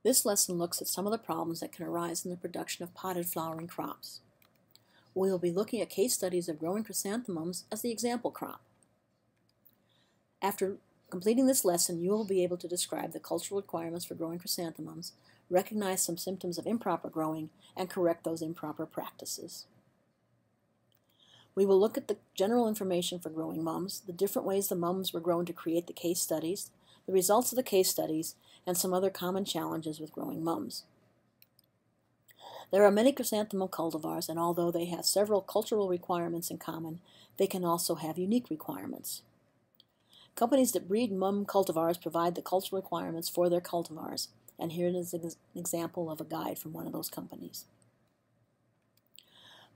This lesson looks at some of the problems that can arise in the production of potted flowering crops. We will be looking at case studies of growing chrysanthemums as the example crop. After completing this lesson, you will be able to describe the cultural requirements for growing chrysanthemums, recognize some symptoms of improper growing, and correct those improper practices. We will look at the general information for growing mums, the different ways the mums were grown to create the case studies, the results of the case studies, and some other common challenges with growing mums. There are many chrysanthemum cultivars, and although they have several cultural requirements in common, they can also have unique requirements. Companies that breed mum cultivars provide the cultural requirements for their cultivars, and here is an example of a guide from one of those companies.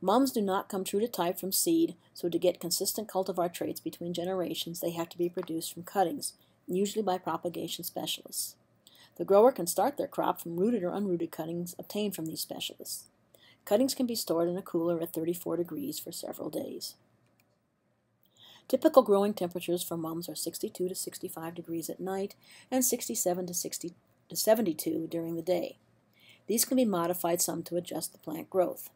Mums do not come true to type from seed, so to get consistent cultivar traits between generations, they have to be produced from cuttings, usually by propagation specialists. The grower can start their crop from rooted or unrooted cuttings obtained from these specialists. Cuttings can be stored in a cooler at 34 degrees for several days. Typical growing temperatures for mums are 62 to 65 degrees at night and 67 to 72 during the day. These can be modified some to adjust the plant growth.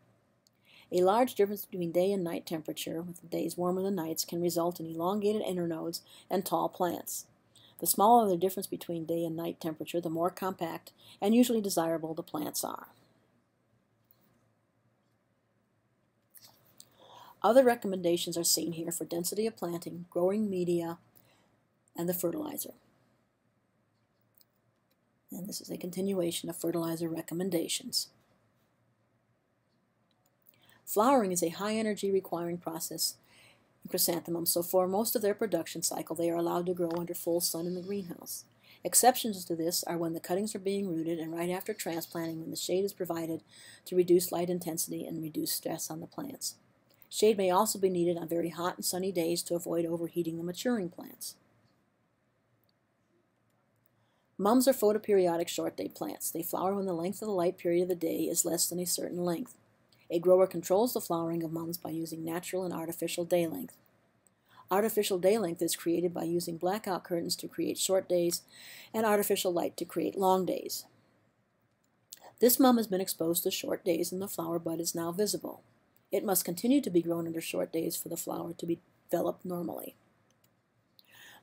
A large difference between day and night temperature, with the days warmer than nights, can result in elongated internodes and tall plants. The smaller the difference between day and night temperature, the more compact and usually desirable the plants are. Other recommendations are seen here for density of planting, growing media, and the fertilizer. And this is a continuation of fertilizer recommendations. Flowering is a high-energy requiring process in chrysanthemums, so for most of their production cycle they are allowed to grow under full sun in the greenhouse. Exceptions to this are when the cuttings are being rooted and right after transplanting, when the shade is provided to reduce light intensity and reduce stress on the plants. Shade may also be needed on very hot and sunny days to avoid overheating the maturing plants. Mums are photoperiodic short-day plants. They flower when the length of the light period of the day is less than a certain length. A grower controls the flowering of mums by using natural and artificial day length. Artificial day length is created by using blackout curtains to create short days and artificial light to create long days. This mum has been exposed to short days and the flower bud is now visible. It must continue to be grown under short days for the flower to be developed normally.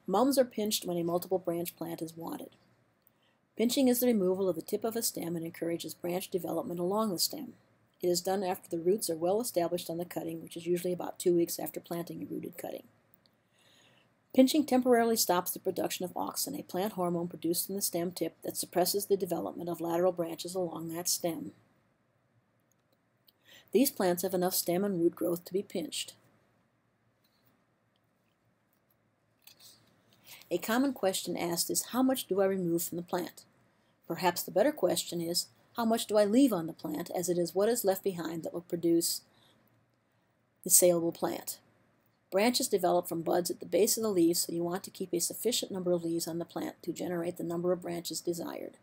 Mums are pinched when a multiple branch plant is wanted. Pinching is the removal of the tip of a stem and encourages branch development along the stem. It is done after the roots are well established on the cutting, which is usually about 2 weeks after planting a rooted cutting. Pinching temporarily stops the production of auxin, a plant hormone produced in the stem tip that suppresses the development of lateral branches along that stem. These plants have enough stem and root growth to be pinched. A common question asked is, how much do I remove from the plant? Perhaps the better question is, how much do I leave on the plant, as it is what is left behind that will produce the saleable plant. Branches develop from buds at the base of the leaves, so you want to keep a sufficient number of leaves on the plant to generate the number of branches desired.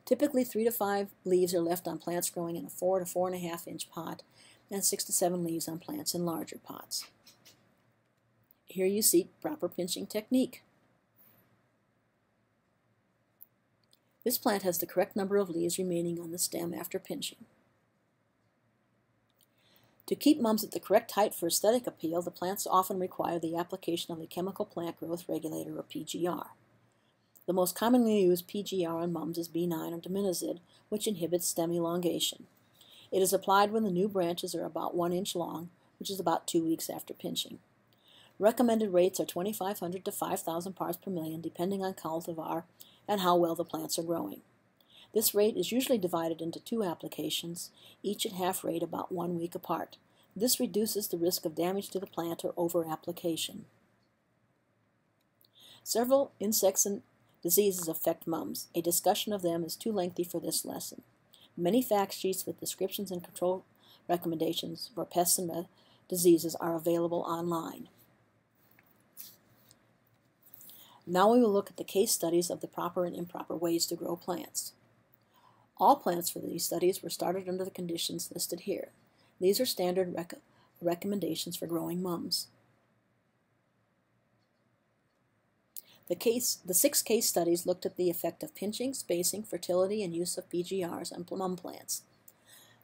Typically 3 to 5 leaves are left on plants growing in a 4 to 4.5 inch pot, and 6 to 7 leaves on plants in larger pots. Here you see proper pinching technique. This plant has the correct number of leaves remaining on the stem after pinching. To keep mums at the correct height for aesthetic appeal, the plants often require the application of a chemical plant growth regulator, or PGR. The most commonly used PGR on mums is B9 or diminizid, which inhibits stem elongation. It is applied when the new branches are about 1 inch long, which is about 2 weeks after pinching. Recommended rates are 2,500 to 5,000 parts per million, depending on cultivar and how well the plants are growing. This rate is usually divided into 2 applications, each at half rate about 1 week apart. This reduces the risk of damage to the plant or over-application. Several insects and diseases affect mums. A discussion of them is too lengthy for this lesson. Many fact sheets with descriptions and control recommendations for pests and diseases are available online. Now we will look at the case studies of the proper and improper ways to grow plants. All plants for these studies were started under the conditions listed here. These are standard recommendations for growing mums. The 6 case studies looked at the effect of pinching, spacing, fertility, and use of PGRs on mum plants.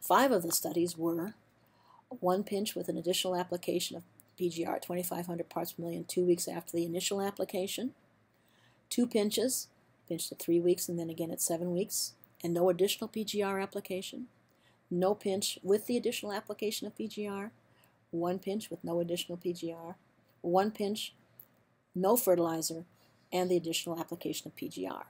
5 of the studies were 1 pinch with an additional application of PGR at 2,500 parts per million 2 weeks after the initial application, 2 pinches, pinched at 3 weeks and then again at 7 weeks, and no additional PGR application, no pinch with the additional application of PGR, 1 pinch with no additional PGR, 1 pinch, no fertilizer, and the additional application of PGR.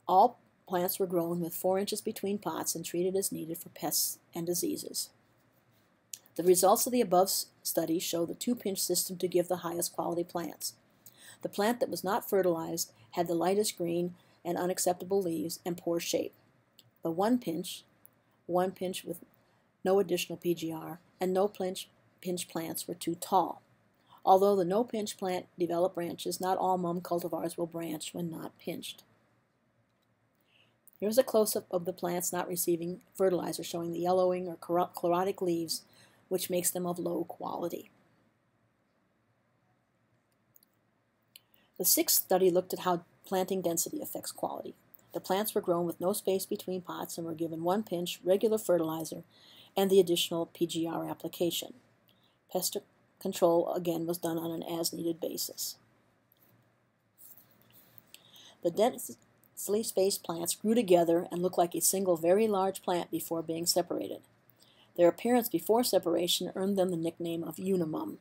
All plants were grown with 4 inches between pots and treated as needed for pests and diseases. The results of the above study show the 2-pinch system to give the highest quality plants. The plant that was not fertilized had the lightest green and unacceptable leaves and poor shape. The 1 pinch with no additional PGR, and no pinch plants were too tall. Although the no-pinch plant developed branches, not all mum cultivars will branch when not pinched. Here's a close-up of the plants not receiving fertilizer, showing the yellowing or chlorotic leaves, which makes them of low quality. The 6th study looked at how planting density affects quality. The plants were grown with no space between pots and were given 1 pinch, regular fertilizer, and the additional PGR application. Pest control again was done on an as-needed basis. The densely spaced plants grew together and looked like a single very large plant before being separated. Their appearance before separation earned them the nickname of unimum.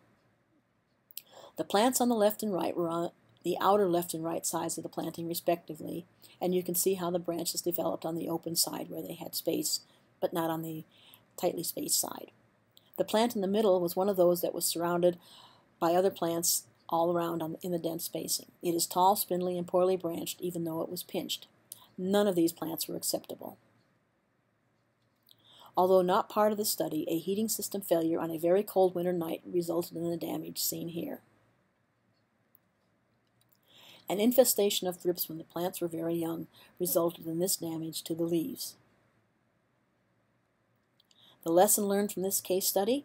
The plants on the left and right were on the outer left and right sides of the planting respectively, and you can see how the branches developed on the open side where they had space, but not on the tightly spaced side. The plant in the middle was one of those that was surrounded by other plants all around in the dense spacing. It is tall, spindly, and poorly branched, even though it was pinched. None of these plants were acceptable. Although not part of the study, a heating system failure on a very cold winter night resulted in the damage seen here. An infestation of thrips when the plants were very young resulted in this damage to the leaves. The lesson learned from this case study: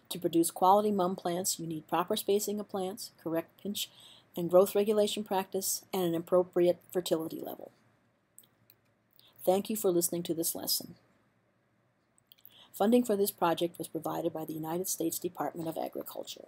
to produce quality mum plants, you need proper spacing of plants, correct pinch and growth regulation practice, and an appropriate fertility level. Thank you for listening to this lesson. Funding for this project was provided by the United States Department of Agriculture.